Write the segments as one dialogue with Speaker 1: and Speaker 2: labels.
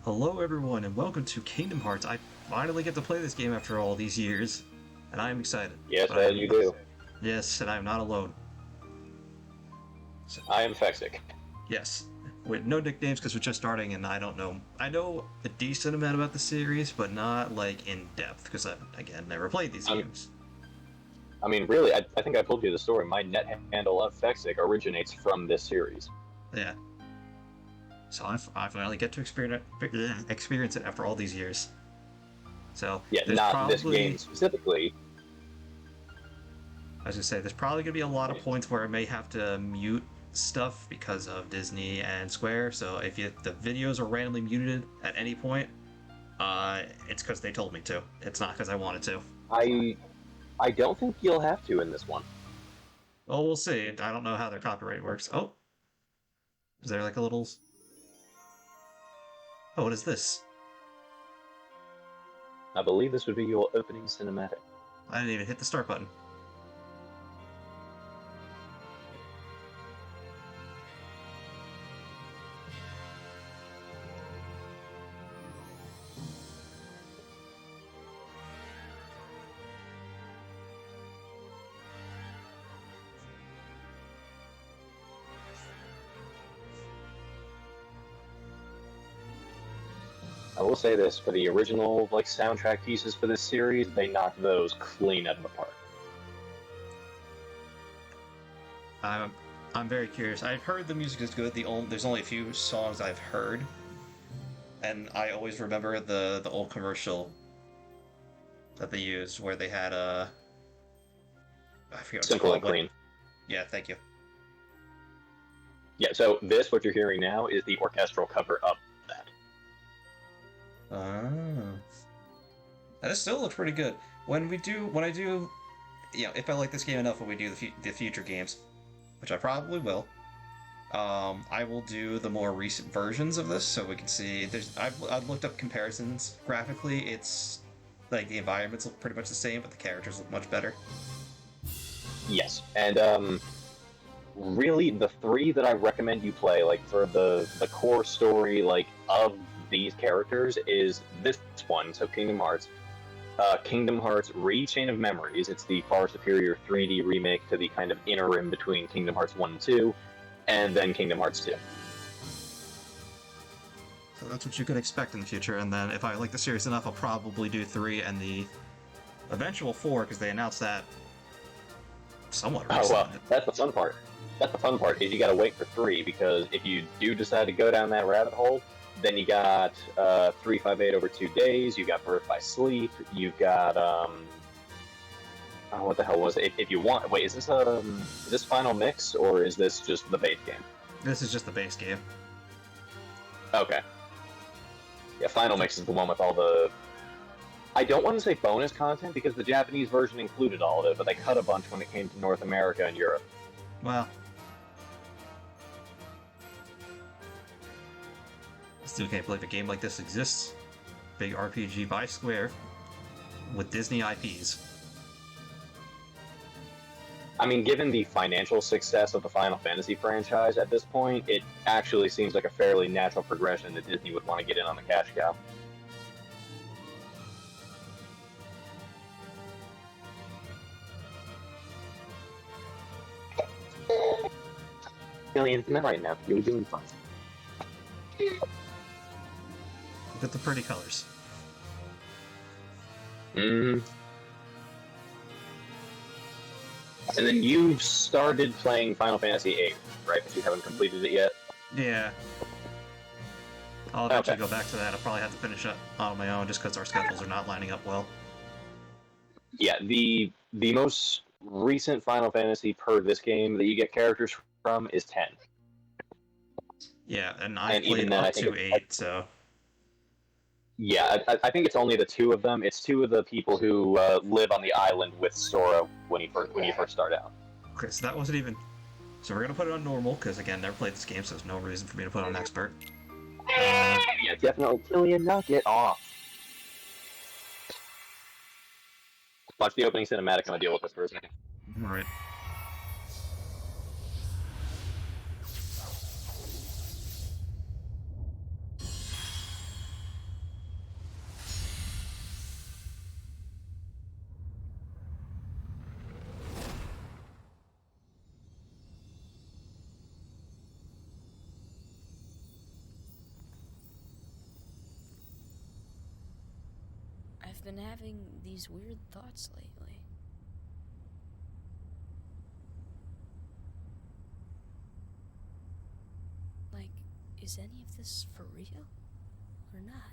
Speaker 1: Hello everyone and welcome to Kingdom Hearts. I finally get to play this game after all these years, and I am excited.
Speaker 2: Yes,
Speaker 1: But I
Speaker 2: you
Speaker 1: am
Speaker 2: do.
Speaker 1: yes, and I am not alone. So,
Speaker 2: I am Fexic.
Speaker 1: yes, with no nicknames because we're just starting, and I don't know. I know a decent amount about the series, but not like in depth because I've again never played these
Speaker 2: Um,
Speaker 1: games.
Speaker 2: I mean, really, I think I told you the story. My net handle of Fexic originates from this series.
Speaker 1: Yeah, so I finally get to experience it after all these years. So
Speaker 2: Yeah,
Speaker 1: there's
Speaker 2: not this
Speaker 1: probably
Speaker 2: game specifically.
Speaker 1: I was gonna say, there's probably gonna be a lot of points where I may have to mute stuff because of Disney and Square. So if the videos are randomly muted at any point, it's because they told me to. It's not because I wanted to.
Speaker 2: I I don't think you'll have to in this one.
Speaker 1: Well, we'll see. I don't know how their copyright works. Oh, is there like a little? Oh, what is this?
Speaker 2: I believe this would be your opening cinematic.
Speaker 1: I didn't even hit the start button.
Speaker 2: I will say this, for the original soundtrack pieces for this series, they knocked those clean out of the park.
Speaker 1: I'm I'm very curious. I've heard the music is good. There's only a few songs I've heard, and I always remember the old commercial that they used where they had I forget what it's
Speaker 2: Simple and
Speaker 1: called, but
Speaker 2: clean.
Speaker 1: yeah, thank you.
Speaker 2: Yeah, so this, what you're hearing now, is the orchestral cover of that.
Speaker 1: Ah, that still looks pretty good. When I do, if I like this game enough, when we do the future games, which I probably will, I will do the more recent versions of this so we can see. I've looked up comparisons graphically. It's like the environments look pretty much the same, but the characters look much better.
Speaker 2: Yes, and really the three that I recommend you play, for the core story, of these characters, is this one. So Kingdom Hearts Re-Chain of Memories. It's the far superior 3D remake to the kind of interim between Kingdom Hearts 1 and 2, and then Kingdom Hearts 2.
Speaker 1: So that's what you could expect in the future. And then if I like the series enough, I'll probably do 3 and the eventual 4 because they announced that somewhat
Speaker 2: Oh well,
Speaker 1: recently.
Speaker 2: that's the fun part. That's the fun part, is you gotta wait for 3, because if you do decide to go down that rabbit hole, then you got 358 over 2 days, you got Birth by Sleep, you've got oh, what the hell was it? If you want, wait, is this Final Mix, or is this just the base game?
Speaker 1: This is just the base game.
Speaker 2: Okay. Yeah, Final Mix is the one with all the... I don't want to say bonus content, because the Japanese version included all of it, but they cut a bunch when it came to North America and Europe.
Speaker 1: Well, I still can't believe a game like this exists. Big RPG by Square with Disney IPs.
Speaker 2: I mean, given the financial success of the Final Fantasy franchise at this point, it actually seems like a fairly natural progression that Disney would want to get in on the cash cow. Millions right now. You're doing fine.
Speaker 1: Look at the pretty colors.
Speaker 2: Mm. And then you've started playing Final Fantasy VIII, right? But you haven't completed it yet?
Speaker 1: Yeah. I'll eventually go back to that. I'll probably have to finish it on my own just because our schedules are not lining up well.
Speaker 2: Yeah, the most recent Final Fantasy per this game that you get characters from is 10.
Speaker 1: Yeah, and I've
Speaker 2: And
Speaker 1: played
Speaker 2: even then, I
Speaker 1: up
Speaker 2: think
Speaker 1: to 8, so...
Speaker 2: Yeah, I think it's only the two of them. It's two of the people who live on the island with Sora when you first start out.
Speaker 1: Okay, so that wasn't even... So we're going to put it on normal, because again, never played this game, so there's no reason for me to put it on expert.
Speaker 2: Yeah, definitely kill you, knock it off. Watch the opening cinematic, I'm gonna deal with this for a second.
Speaker 1: Alright.
Speaker 3: been having these weird thoughts lately. Like, is any of this for real? Or not?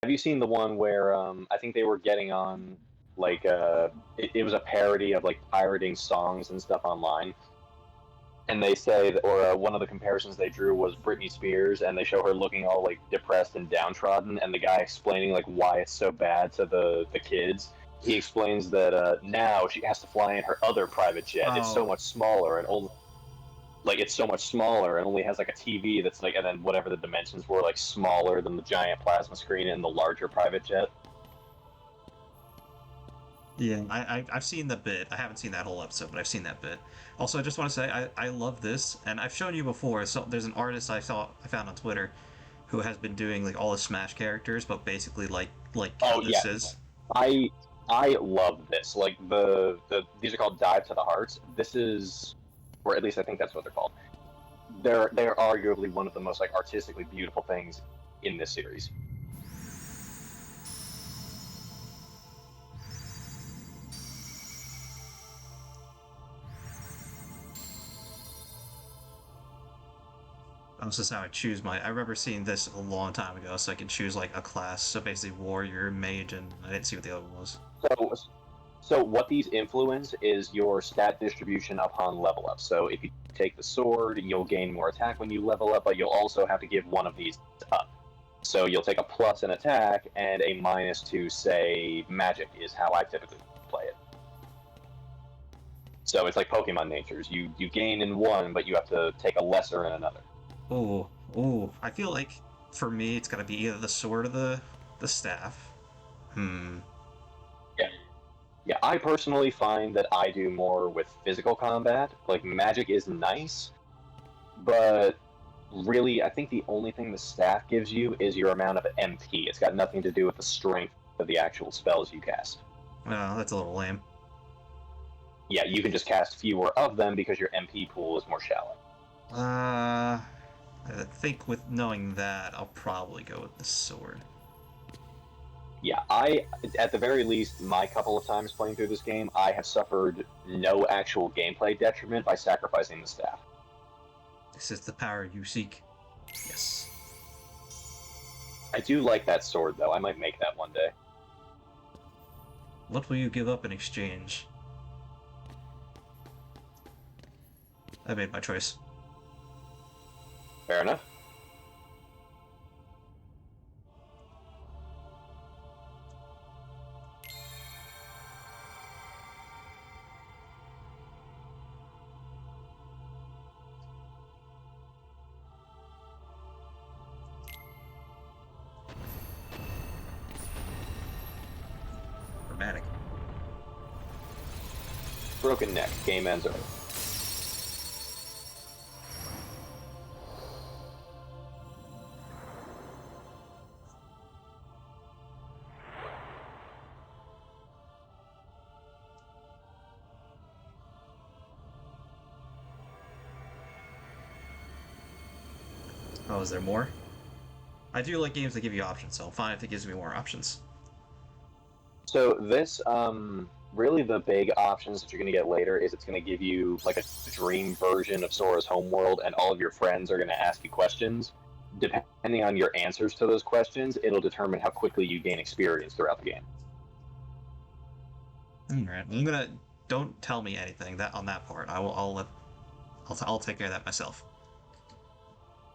Speaker 2: Have you seen the one where I think they were getting on like it was a parody of like pirating songs and stuff online, and they say that, or one of the comparisons they drew was Britney Spears, and they show her looking all like depressed and downtrodden, and the guy explaining like why it's so bad to the kids. He explains that now she has to fly in her other private jet. It's so
Speaker 1: Oh,
Speaker 2: much smaller and only like it's so much smaller and only has like a TV that's like, and then whatever the dimensions were, like smaller than the giant plasma screen in the larger private jet.
Speaker 1: yeah. I've seen the bit. I haven't seen that whole episode, but I've seen that bit. Also, I just want to say I love this, and I've shown you before. So there's an artist I found on Twitter who has been doing like all the Smash characters, but basically like how
Speaker 2: Oh yeah,
Speaker 1: this is.
Speaker 2: I I love this. Like these are called dive to the hearts. This is, or at least I think that's what they're called. They're arguably one of the most like artistically beautiful things in this series.
Speaker 1: This is how I choose my. I remember seeing this a long time ago, so I can choose like a class. So basically, warrior, mage, and I didn't see what the other one was.
Speaker 2: So so what these influence is your stat distribution upon level up. So if you take the sword, you'll gain more attack when you level up, but you'll also have to give one of these up. So you'll take a plus in attack and a minus to say magic is how I typically play it. So it's like Pokemon natures. You gain in one, but you have to take a lesser in another.
Speaker 1: Oh, I feel like for me, it's gotta be either the sword or the staff. Hmm.
Speaker 2: Yeah. Yeah, I personally find that I do more with physical combat. Like magic is nice, but really I think the only thing the staff gives you is your amount of MP. It's got nothing to do with the strength of the actual spells you cast.
Speaker 1: Well, that's a little lame.
Speaker 2: Yeah, you can just cast fewer of them because your MP pool is more shallow.
Speaker 1: I think with knowing that, I'll probably go with the sword.
Speaker 2: Yeah, at the very least, my couple of times playing through this game, I have suffered no actual gameplay detriment by sacrificing the staff.
Speaker 1: This is the power you seek. Yes.
Speaker 2: I do like that sword, though. I might make that one day.
Speaker 1: What will you give up in exchange? I made my choice.
Speaker 2: Fair enough.
Speaker 1: Dramatic.
Speaker 2: Broken neck. Game ends early.
Speaker 1: Oh, is there more? I do like games that give you options, so I'm fine if it gives me more options.
Speaker 2: So this, really the big options that you're going to get later is it's going to give you like a dream version of Sora's homeworld, and all of your friends are going to ask you questions. Depending on your answers to those questions, it'll determine how quickly you gain experience throughout the game.
Speaker 1: Alright, I'm gonna... Don't tell me anything that on that part. I'll take care of that myself.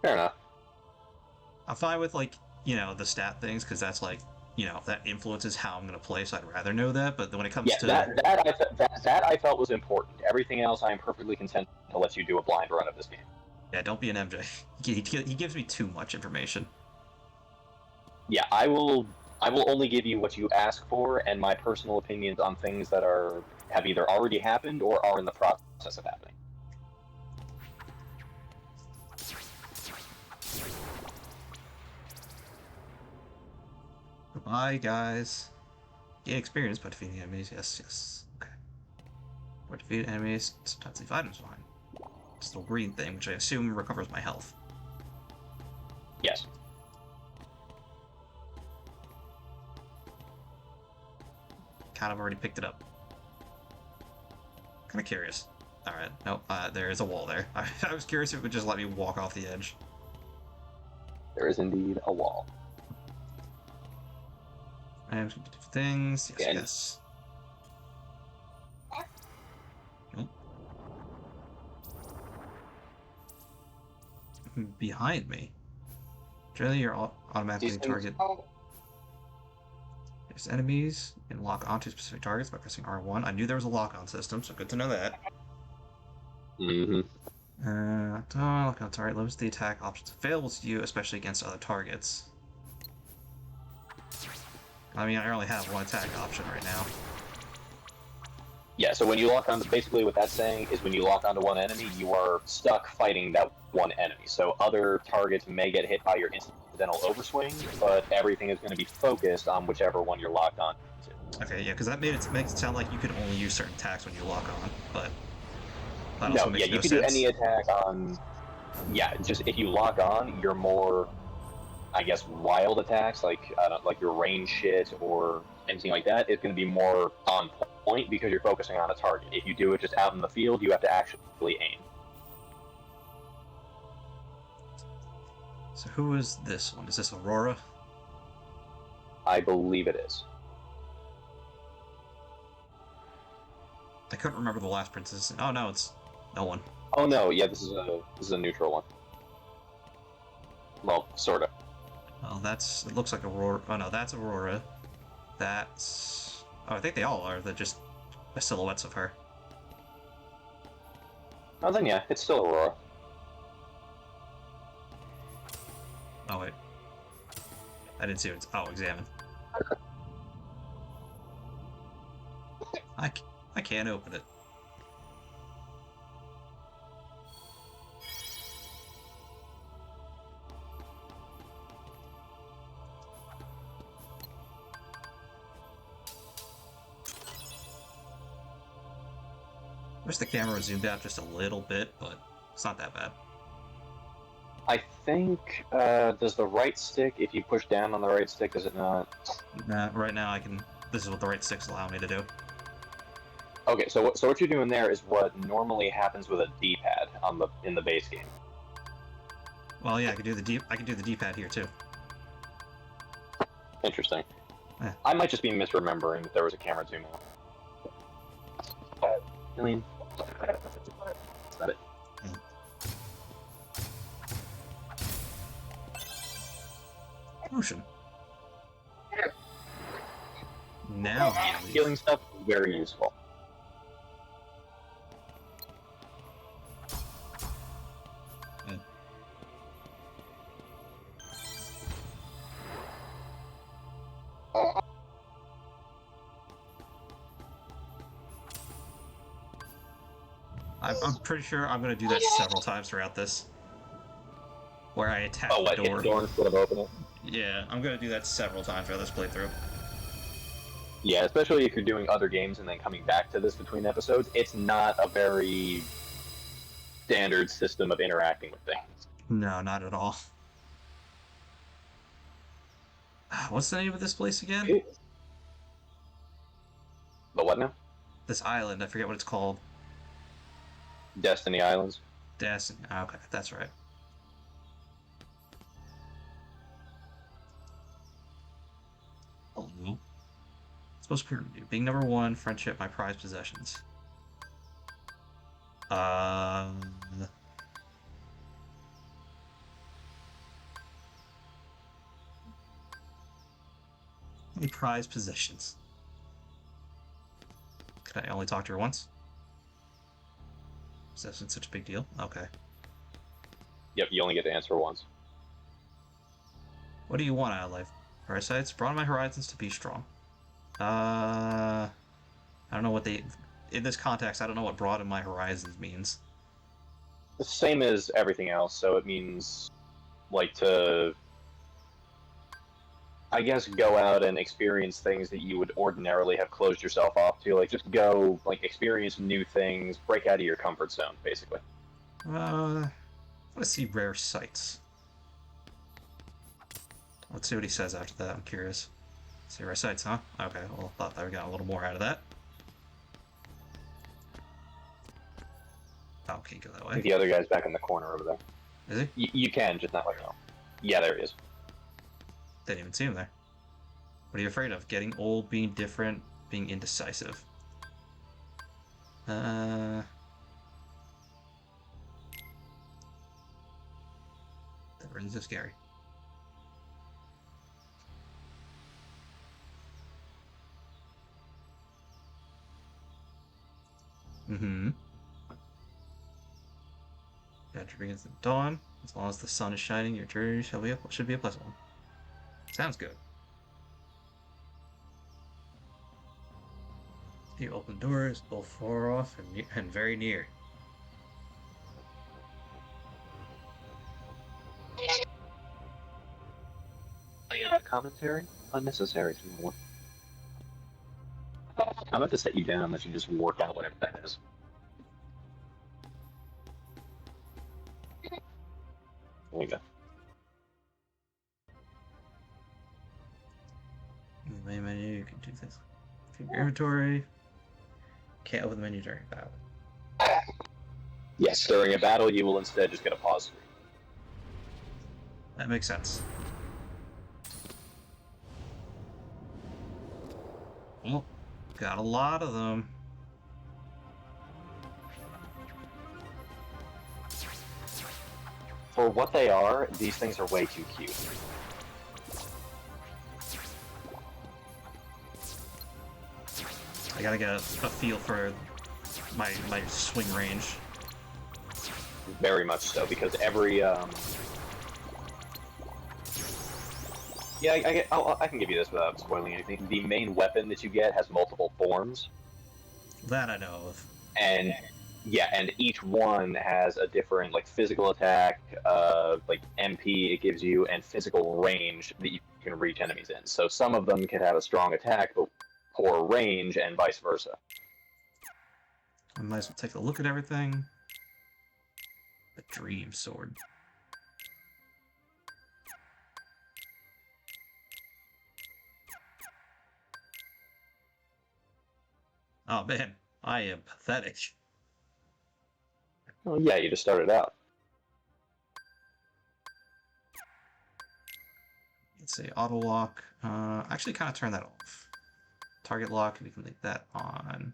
Speaker 2: Fair enough.
Speaker 1: I'm fine with, like, you know, the stat things, because that's, like, you know, that influences how I'm going to play, so I'd rather know that, but when it comes to...
Speaker 2: that I felt was important. Everything else I am perfectly content to let you do a blind run of this game.
Speaker 1: Yeah, don't be an MJ. He gives me too much information.
Speaker 2: Yeah, I will only give you what you ask for, and my personal opinions on things that have either already happened or are in the process of happening.
Speaker 1: Goodbye, guys. Gain experience by defeating enemies. Yes, yes. Okay. Or defeat enemies, sometimes leave items behind. It's the green thing, which I assume recovers my health.
Speaker 2: Yes.
Speaker 1: Kind of already picked it up. Kind of curious. Alright, nope, there is a wall there. I was curious if it would just let me walk off the edge.
Speaker 2: There is indeed a wall.
Speaker 1: And things, yes,
Speaker 2: And
Speaker 1: yes. Behind me. Generally, you're automatically target. There's enemies and lock onto specific targets by pressing R1. I knew there was a lock-on system, so good to know that.
Speaker 2: Mm-hmm.
Speaker 1: Lock on target limits the attack options available to you, especially against other targets. I mean, I only have one attack option right now.
Speaker 2: Yeah, so when you lock on, basically what that's saying is when you lock onto one enemy, you are stuck fighting that one enemy. So other targets may get hit by your incidental overswing, but everything is going to be focused on whichever one you're locked on to.
Speaker 1: Okay, yeah, because that makes it sound like you could only use certain attacks when you lock on, but that
Speaker 2: No,
Speaker 1: also makes
Speaker 2: yeah, you can
Speaker 1: sense.
Speaker 2: do any attack on... Yeah, just if you lock on, your more, I guess, wild attacks, like your range shit or anything like that, it's going to be more on point because you're focusing on a target. If you do it just out in the field, you have to actually aim.
Speaker 1: So who is this one? Is this Aurora?
Speaker 2: I believe it is.
Speaker 1: I couldn't remember the last princess. Oh no, it's no one.
Speaker 2: Oh no, yeah, this is a neutral one. Well, sort of.
Speaker 1: Oh, it looks like Aurora. Oh no, that's Aurora. That's... Oh, I think they all are. They're just silhouettes of her.
Speaker 2: Oh, then yeah, it's still Aurora.
Speaker 1: Oh wait. I didn't see it. Oh, examine. I can't open it. Wish the camera was zoomed out just a little bit, but it's not that bad.
Speaker 2: I think, does the right stick, if you push down on the right stick, does it not?
Speaker 1: Nah, right now I can. This is what the right sticks allow me to do.
Speaker 2: Okay, so what you're doing there is what normally happens with a D-pad in the base game.
Speaker 1: Well, yeah, I can do the D-pad here too.
Speaker 2: Interesting.
Speaker 1: Eh.
Speaker 2: I might just be misremembering that there was a camera zoom out. I mean, that's about it.
Speaker 1: Motion. Now
Speaker 2: Healing stuff is very useful.
Speaker 1: I'm pretty sure I'm going to do that several times throughout this. Where I attack
Speaker 2: Oh,
Speaker 1: the
Speaker 2: what, hit
Speaker 1: door.
Speaker 2: the door instead of open it?
Speaker 1: Yeah, I'm going to do that several times throughout this playthrough.
Speaker 2: Yeah, especially if you're doing other games and then coming back to this between episodes, it's not a very standard system of interacting with things.
Speaker 1: No, not at all. What's the name of this place again?
Speaker 2: But what now?
Speaker 1: This island, I forget what it's called.
Speaker 2: Destiny Islands.
Speaker 1: Destiny. Okay, that's right. Oh. Supposed to be being number one, friendship, my prized possessions. How many prized possessions? Could I only talk to her once? Is that such a big deal? Okay.
Speaker 2: Yep, you only get to answer once.
Speaker 1: What do you want out of life? Parasites? Broaden my horizons to be strong. I don't know what they... In this context, I don't know what broaden my horizons means.
Speaker 2: The same as everything else, so it means, like, to... I guess go out and experience things that you would ordinarily have closed yourself off to. Like, just go, like, experience new things, break out of your comfort zone, basically.
Speaker 1: I want to see rare sights. Let's see what he says after that, I'm curious. See rare sights, huh? Okay, well, thought that we got a little more out of that. Okay, go that
Speaker 2: I
Speaker 1: way.
Speaker 2: think the other guy's back in the corner over there.
Speaker 1: Is he?
Speaker 2: You can, just not right now. Yeah, there he is.
Speaker 1: Didn't even see him there. What are you afraid of? Getting old, being different, being indecisive. That really so scary. Mm-hmm. Yeah, to begins at dawn. As long as the sun is shining, your journey should be a pleasant one. Sounds good. You open doors, both far off and very near.
Speaker 2: Commentary? Unnecessary. I'm about to set you down and let you just work out whatever that is. There you go.
Speaker 1: In the main menu, you can do this. Your inventory. Can't open the menu during battle.
Speaker 2: Yes, during a battle, you will instead just get a pause screen.
Speaker 1: That makes sense. Well, got a lot of them.
Speaker 2: For what they are, these things are way too cute.
Speaker 1: I gotta get a feel for my swing range.
Speaker 2: Very much so, because every, Yeah, I can give you this without spoiling anything. The main weapon that you get has multiple forms.
Speaker 1: That I know of.
Speaker 2: And, yeah, and each one has a different, like, physical attack, like, MP it gives you, and physical range that you can reach enemies in. So some of them can have a strong attack, but poor range, and vice versa.
Speaker 1: I might as well take a look at everything. The Dream Sword. Oh man, I am pathetic.
Speaker 2: Oh yeah, you just started out.
Speaker 1: Let's see, auto lock. Actually, kind of turn that off. Target lock, we can leave that on.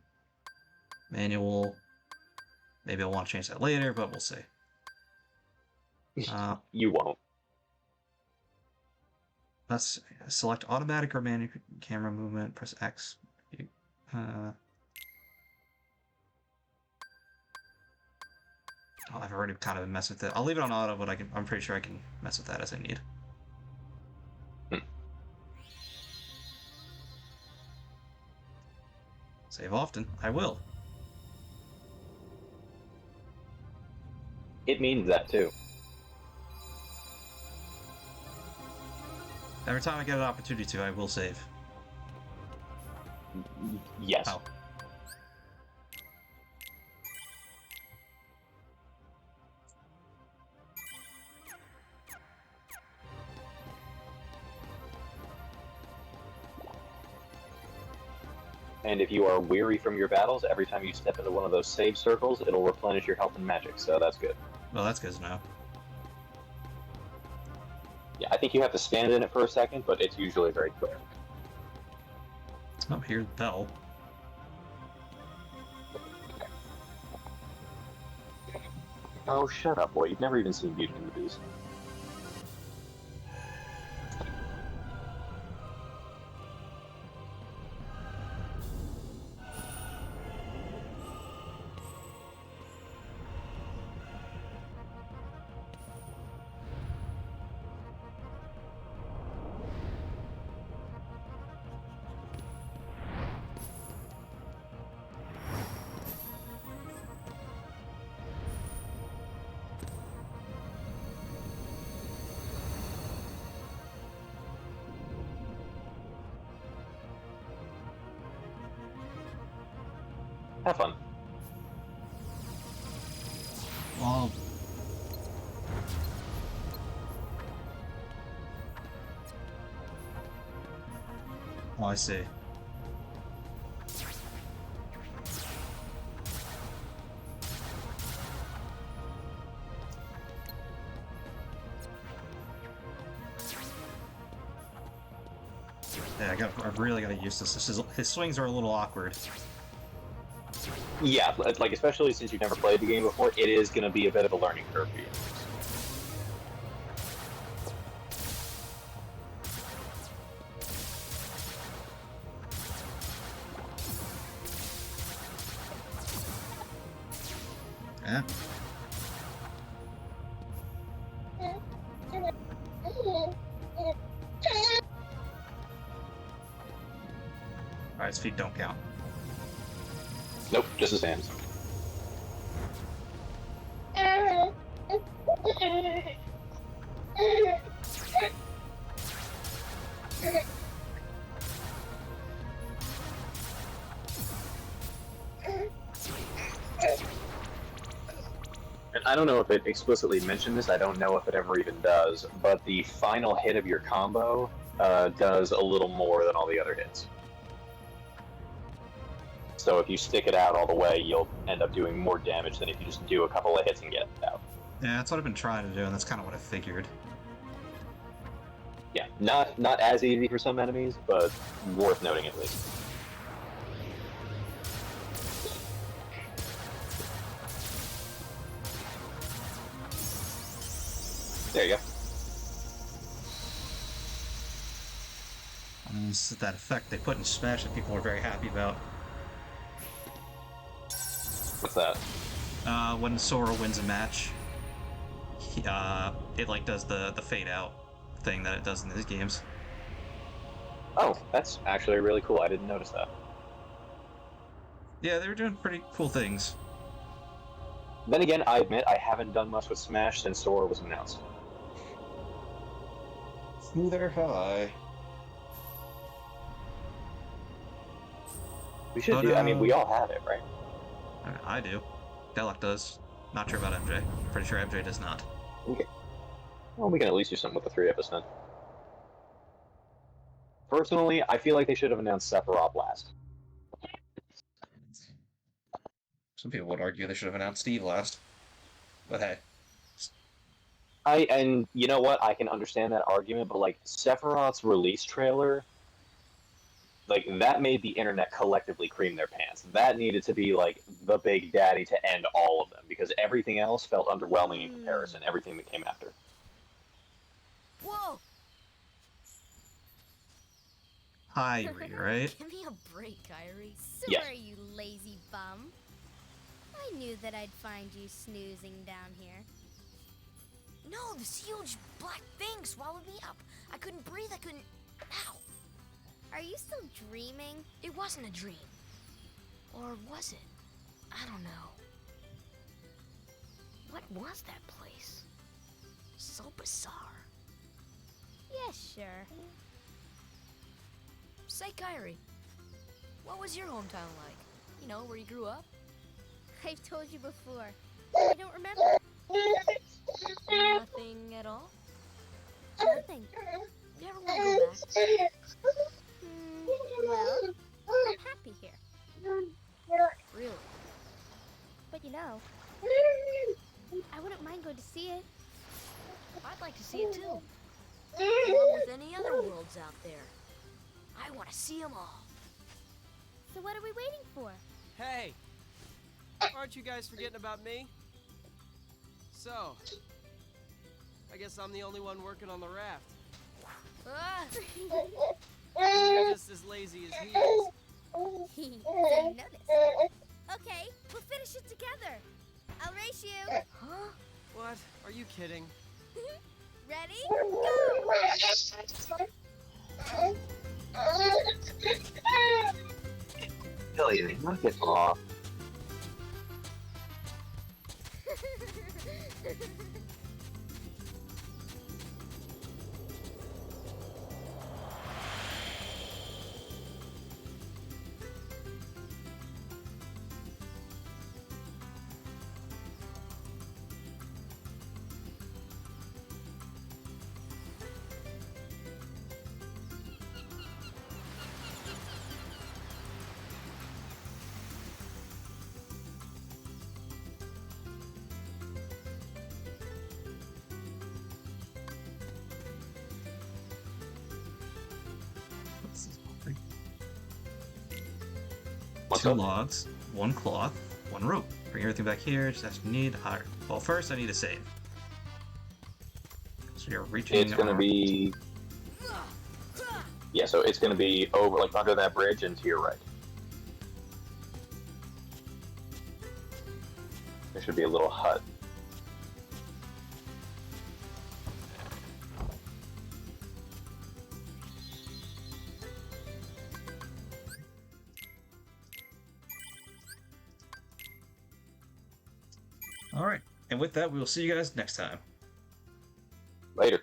Speaker 1: Manual. Maybe I'll want to change that later, but we'll see.
Speaker 2: You won't.
Speaker 1: Let's select automatic or manual camera movement. Press X. I've already kind of messed with it. I'll leave it on auto, but I'm pretty sure I can mess with that as I need. Save often. I will.
Speaker 2: It means that too.
Speaker 1: Every time I get an opportunity to, I will save.
Speaker 2: Yes.
Speaker 1: Oh.
Speaker 2: And if you are weary from your battles, every time you step into one of those save circles, it'll replenish your health and magic, so that's good.
Speaker 1: Well, that's good to know.
Speaker 2: Yeah, I think you have to stand in it for a second, but it's usually very clear.
Speaker 1: Oh, here's Bell.
Speaker 2: Oh, shut up, boy. You've never even seen Beauty and the Beast. Have fun.
Speaker 1: Well, oh, I see. Yeah, I've really got to use this. His swings are a little awkward.
Speaker 2: Yeah, like, especially since you've never played the game before, it is going to be a bit of a learning curve for you.
Speaker 1: Yeah. Alright, his feet don't count.
Speaker 2: Nope, just his hands. And I don't know if it explicitly mentioned this, I don't know if it ever even does, but the final hit of your combo does a little more than all the other hits. So if you stick it out all the way, you'll end up doing more damage than if you just do a couple of hits and get it out.
Speaker 1: Yeah, that's what I've been trying to do, and that's kind of what I figured.
Speaker 2: Yeah, not as easy for some enemies, but worth noting at least. There you go.
Speaker 1: This is that effect they put in Smash that people are very happy about.
Speaker 2: What's that?
Speaker 1: When Sora wins a match, it like does the fade out thing that it does in these games.
Speaker 2: Oh, that's actually really cool. I didn't notice that.
Speaker 1: Yeah, they were doing pretty cool things.
Speaker 2: Then again, I admit I haven't done much with Smash since Sora was announced.
Speaker 1: Smoother high.
Speaker 2: We should do. I mean, we all have it, right?
Speaker 1: I do. Delok does. Not sure about MJ. Pretty sure MJ does not.
Speaker 2: Okay. Well, we can at least do something with the three of us then. Personally, I feel like they should have announced Sephiroth last.
Speaker 1: Some people would argue they should have announced Steve last. But hey.
Speaker 2: And you know what? I can understand that argument, but like Sephiroth's release trailer, like that made the internet collectively cream their pants. That needed to be like the big daddy to end all of them because everything else felt underwhelming in comparison. Everything that came after.
Speaker 3: Whoa!
Speaker 1: Irie, right?
Speaker 3: Give me a break, Irie.
Speaker 2: Yes.
Speaker 4: Sorry, you lazy bum. I knew that I'd find you snoozing down here.
Speaker 3: No, this huge black thing swallowed me up. I couldn't breathe, I couldn't... Ow!
Speaker 4: Are you still dreaming?
Speaker 3: It wasn't a dream. Or was it? I don't know. What was that place? So bizarre.
Speaker 4: Yeah, sure.
Speaker 3: Say, Kyrie, what was your hometown like? You know, where you grew up?
Speaker 4: I've told you before. I don't remember.
Speaker 3: Nothing at all?
Speaker 4: Nothing.
Speaker 3: You ever want to go back?
Speaker 4: Well, I'm happy here.
Speaker 3: Really?
Speaker 4: But you know, I wouldn't mind going to see it.
Speaker 3: I'd like to see it too. Along with any other worlds out there. I want to see them all.
Speaker 4: So what are we waiting for?
Speaker 5: Hey! Aren't you guys forgetting about me? So, I guess I'm the only one working on the raft.
Speaker 3: Ah!
Speaker 5: You're just as lazy as he is.
Speaker 4: Didn't notice. Okay, we'll finish it together. I'll race you.
Speaker 3: Huh?
Speaker 5: What? Are you kidding?
Speaker 4: Ready? Go!
Speaker 2: Billy, knock it off. What's
Speaker 1: Two
Speaker 2: up?
Speaker 1: logs, one cloth, one rope. Bring everything back here, just as you need. Alright. Well, first I need a save. So you're reaching...
Speaker 2: It's gonna be... Yeah, so it's gonna be over, like, under that bridge and to your right. There should be a little hut.
Speaker 1: Alright. And with that, we will see you guys next time.
Speaker 2: Later.